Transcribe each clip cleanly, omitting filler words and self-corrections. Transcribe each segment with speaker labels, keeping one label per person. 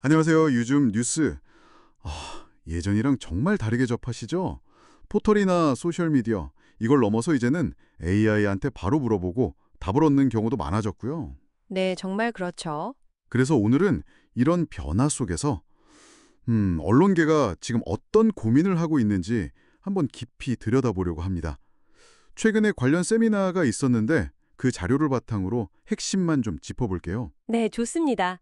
Speaker 1: 안녕하세요. 요즘 뉴스. 예전이랑 정말 다르게 접하시죠? 포털이나 소셜미디어, 이걸 넘어서 이제는 AI한테 바로 물어보고 답을 얻는 경우도 많아졌고요.
Speaker 2: 네, 정말 그렇죠.
Speaker 1: 그래서 오늘은 이런 변화 속에서 언론계가 지금 어떤 고민을 하고 있는지 한번 깊이 들여다보려고 합니다. 최근에 관련 세미나가 있었는데 그 자료를 바탕으로 핵심만 좀 짚어볼게요.
Speaker 2: 네, 좋습니다.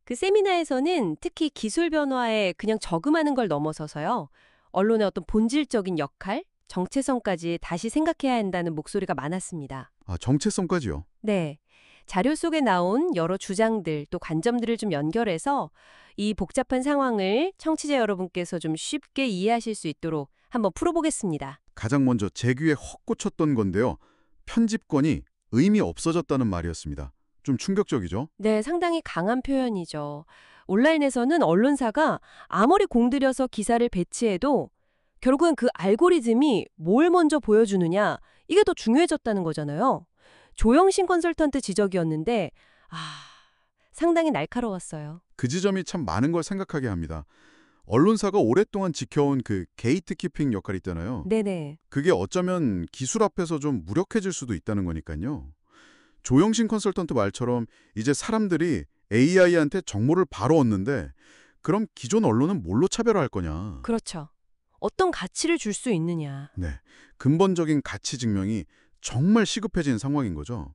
Speaker 2: 그 세미나에서는 특히 기술 변화에 그냥 저금하는 걸 넘어서서요. 언론의 어떤 본질적인 역할, 정체성까지 다시 생각해야 한다는 목소리가 많았습니다.
Speaker 1: 정체성까지요.
Speaker 2: 네. 자료 속에 나온 여러 주장들 또 관점들을 좀 연결해서 이 복잡한 상황을 청취자 여러분께서 좀 쉽게 이해하실 수 있도록 한번 풀어보겠습니다.
Speaker 1: 가장 먼저 제 귀에 헛 꽂혔던 건데요. 편집권이 의미 없어졌다는 말이었습니다. 좀 충격적이죠?
Speaker 2: 네, 상당히 강한 표현이죠. 온라인에서는 언론사가 아무리 공들여서 기사를 배치해도 결국은 그 알고리즘이 뭘 먼저 보여주느냐, 이게 더 중요해졌다는 거잖아요. 조영신 컨설턴트 지적이었는데, 상당히 날카로웠어요.
Speaker 1: 그 지점이 참 많은 걸 생각하게 합니다. 언론사가 오랫동안 지켜온 그 게이트키핑 역할 있잖아요.
Speaker 2: 네네.
Speaker 1: 그게 어쩌면 기술 앞에서 좀 무력해질 수도 있다는 거니까요. 조영신 컨설턴트 말처럼 이제 사람들이 AI한테 정보를 바로 얻는데 그럼 기존 언론은 뭘로 차별화할 거냐.
Speaker 2: 그렇죠. 어떤 가치를 줄 수 있느냐.
Speaker 1: 네, 근본적인 가치 증명이 정말 시급해진 상황인 거죠.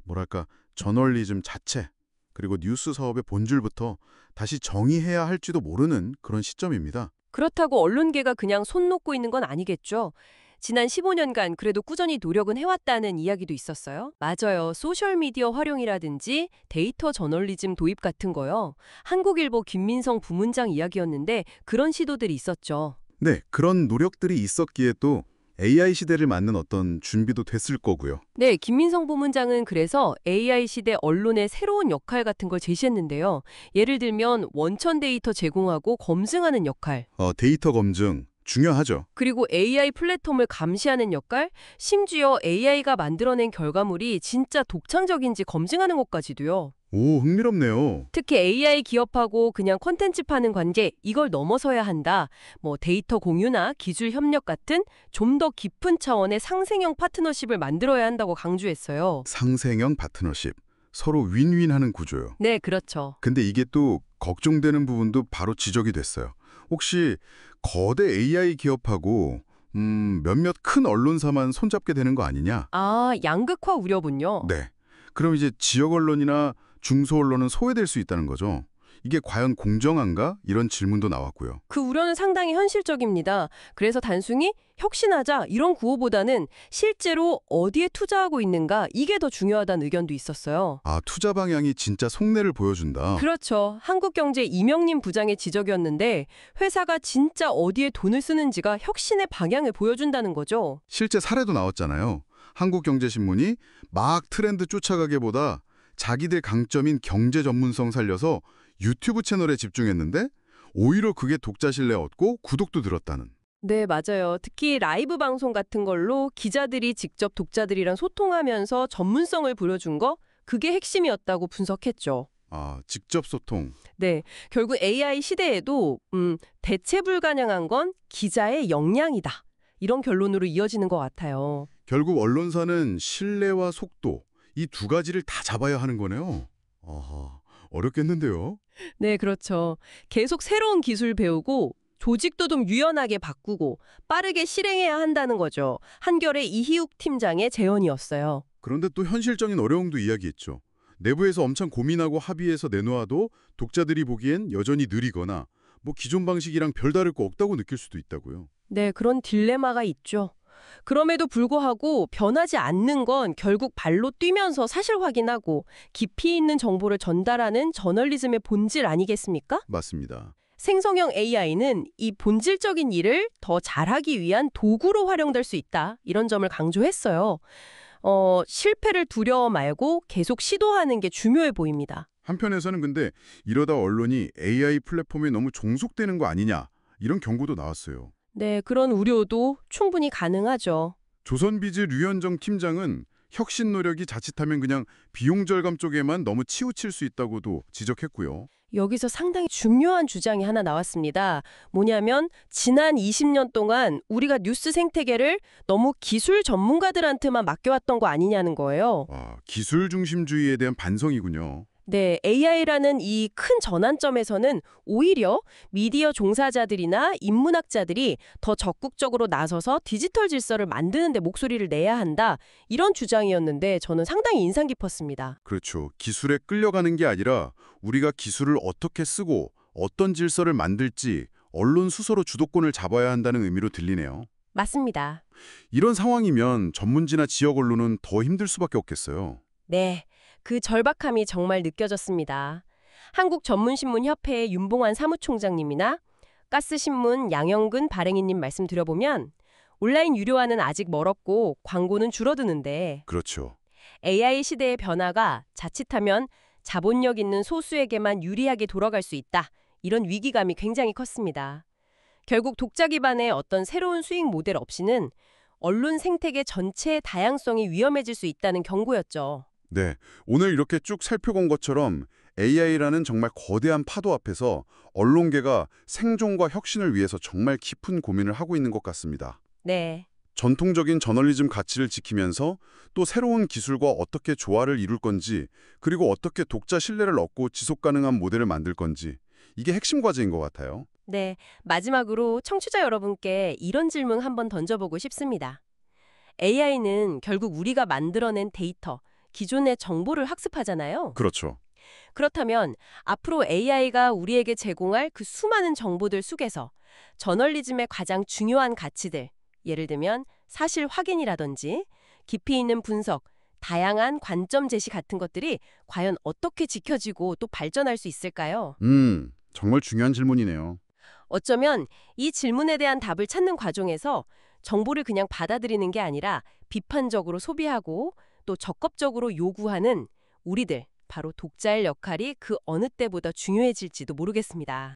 Speaker 1: 뭐랄까, 저널리즘 자체, 그리고 뉴스 사업의 본질부터 다시 정의해야 할지도 모르는 그런 시점입니다.
Speaker 2: 그렇다고 언론계가 그냥 손 놓고 있는 건 아니겠죠. 지난 15년간 그래도 꾸준히 노력은 해왔다는 이야기도 있었어요. 맞아요. 소셜미디어 활용이라든지 데이터 저널리즘 도입 같은 거요. 한국일보 김민성 부문장 이야기였는데 그런 시도들이 있었죠.
Speaker 1: 네, 그런 노력들이 있었기에 또 AI 시대를 맞는 어떤 준비도 됐을 거고요.
Speaker 2: 네, 김민성 부문장은 그래서 AI 시대 언론의 새로운 역할 같은 걸 제시했는데요. 예를 들면 원천 데이터 제공하고 검증하는 역할,
Speaker 1: 데이터 검증 중요하죠.
Speaker 2: 그리고 AI 플랫폼을 감시하는 역할, 심지어 AI가 만들어낸 결과물이 진짜 독창적인지 검증하는 것까지도요.
Speaker 1: 오, 흥미롭네요.
Speaker 2: 특히 AI 기업하고 그냥 콘텐츠 파는 관계, 이걸 넘어서야 한다. 뭐 데이터 공유나 기술 협력 같은 좀 더 깊은 차원의 상생형 파트너십을 만들어야 한다고 강조했어요.
Speaker 1: 상생형 파트너십. 서로 윈윈하는 구조요.
Speaker 2: 네, 그렇죠.
Speaker 1: 근데 이게 또 걱정되는 부분도 바로 지적이 됐어요. 혹시 거대 AI 기업하고 몇몇 큰 언론사만 손잡게 되는 거 아니냐?
Speaker 2: 양극화 우려군요.
Speaker 1: 네. 그럼 이제 지역 언론이나 중소 언론은 소외될 수 있다는 거죠. 이게 과연 공정한가? 이런 질문도 나왔고요.
Speaker 2: 그 우려는 상당히 현실적입니다. 그래서 단순히 혁신하자 이런 구호보다는 실제로 어디에 투자하고 있는가 이게 더 중요하다는 의견도 있었어요.
Speaker 1: 투자 방향이 진짜 속내를 보여준다.
Speaker 2: 그렇죠. 한국경제 이명림 부장의 지적이었는데 회사가 진짜 어디에 돈을 쓰는지가 혁신의 방향을 보여준다는 거죠.
Speaker 1: 실제 사례도 나왔잖아요. 한국경제신문이 막 트렌드 쫓아가기보다 자기들 강점인 경제 전문성 살려서 유튜브 채널에 집중했는데 오히려 그게 독자 신뢰 얻고 구독도 늘었다는.
Speaker 2: 네, 맞아요. 특히 라이브 방송 같은 걸로 기자들이 직접 독자들이랑 소통하면서 전문성을 보여준 거, 그게 핵심이었다고 분석했죠.
Speaker 1: 직접 소통.
Speaker 2: 네, 결국 AI 시대에도 대체 불가능한 건 기자의 역량이다. 이런 결론으로 이어지는 것 같아요.
Speaker 1: 결국 언론사는 신뢰와 속도, 이 두 가지를 다 잡아야 하는 거네요. 어렵겠는데요?
Speaker 2: 네, 그렇죠. 계속 새로운 기술 배우고 조직도 좀 유연하게 바꾸고 빠르게 실행해야 한다는 거죠. 한겨레 이희욱 팀장의 제언이었어요.
Speaker 1: 그런데 또 현실적인 어려움도 이야기했죠. 내부에서 엄청 고민하고 합의해서 내놓아도 독자들이 보기엔 여전히 느리거나 기존 방식이랑 별다를 거 없다고 느낄 수도 있다고요.
Speaker 2: 네, 그런 딜레마가 있죠. 그럼에도 불구하고 변하지 않는 건 결국 발로 뛰면서 사실 확인하고 깊이 있는 정보를 전달하는 저널리즘의 본질 아니겠습니까?
Speaker 1: 맞습니다.
Speaker 2: 생성형 AI는 이 본질적인 일을 더 잘하기 위한 도구로 활용될 수 있다. 이런 점을 강조했어요. 실패를 두려워 말고 계속 시도하는 게 중요해 보입니다.
Speaker 1: 한편에서는 근데 이러다 언론이 AI 플랫폼에 너무 종속되는 거 아니냐 이런 경고도 나왔어요.
Speaker 2: 네, 그런 우려도 충분히 가능하죠.
Speaker 1: 조선비즈 류현정 팀장은 혁신 노력이 자칫하면 그냥 비용 절감 쪽에만 너무 치우칠 수 있다고도 지적했고요.
Speaker 2: 여기서 상당히 중요한 주장이 하나 나왔습니다. 뭐냐면 지난 20년 동안 우리가 뉴스 생태계를 너무 기술 전문가들한테만 맡겨왔던 거 아니냐는 거예요.
Speaker 1: 기술 중심주의에 대한 반성이군요.
Speaker 2: 네, AI라는 이 큰 전환점에서는 오히려 미디어 종사자들이나 인문학자들이 더 적극적으로 나서서 디지털 질서를 만드는 데 목소리를 내야 한다. 이런 주장이었는데 저는 상당히 인상 깊었습니다.
Speaker 1: 그렇죠. 기술에 끌려가는 게 아니라 우리가 기술을 어떻게 쓰고 어떤 질서를 만들지 언론 수서로 주도권을 잡아야 한다는 의미로 들리네요.
Speaker 2: 맞습니다.
Speaker 1: 이런 상황이면 전문지나 지역 언론은 더 힘들 수밖에 없겠어요.
Speaker 2: 네, 그 절박함이 정말 느껴졌습니다. 한국전문신문협회의 윤봉환 사무총장님이나 가스신문 양영근 발행인님 말씀 드려보면 온라인 유료화는 아직 멀었고 광고는 줄어드는데
Speaker 1: 그렇죠.
Speaker 2: AI 시대의 변화가 자칫하면 자본력 있는 소수에게만 유리하게 돌아갈 수 있다. 이런 위기감이 굉장히 컸습니다. 결국 독자 기반의 어떤 새로운 수익 모델 없이는 언론 생태계 전체의 다양성이 위험해질 수 있다는 경고였죠.
Speaker 1: 네, 오늘 이렇게 쭉 살펴본 것처럼 AI라는 정말 거대한 파도 앞에서 언론계가 생존과 혁신을 위해서 정말 깊은 고민을 하고 있는 것 같습니다.
Speaker 2: 네.
Speaker 1: 전통적인 저널리즘 가치를 지키면서 또 새로운 기술과 어떻게 조화를 이룰 건지, 그리고 어떻게 독자 신뢰를 얻고 지속 가능한 모델을 만들 건지, 이게 핵심 과제인 것 같아요.
Speaker 2: 네, 마지막으로 청취자 여러분께 이런 질문 한번 던져보고 싶습니다. AI는 결국 우리가 만들어낸 데이터, 기존의 정보를 학습하잖아요.
Speaker 1: 그렇죠.
Speaker 2: 그렇다면 앞으로 AI가 우리에게 제공할 그 수많은 정보들 속에서 저널리즘의 가장 중요한 가치들, 예를 들면 사실 확인이라든지 깊이 있는 분석, 다양한 관점 제시 같은 것들이 과연 어떻게 지켜지고 또 발전할 수 있을까요?
Speaker 1: 정말 중요한 질문이네요.
Speaker 2: 어쩌면 이 질문에 대한 답을 찾는 과정에서 정보를 그냥 받아들이는 게 아니라 비판적으로 소비하고 또 적극적으로 요구하는 우리들, 바로 독자의 역할이 그 어느 때보다 중요해질지도 모르겠습니다.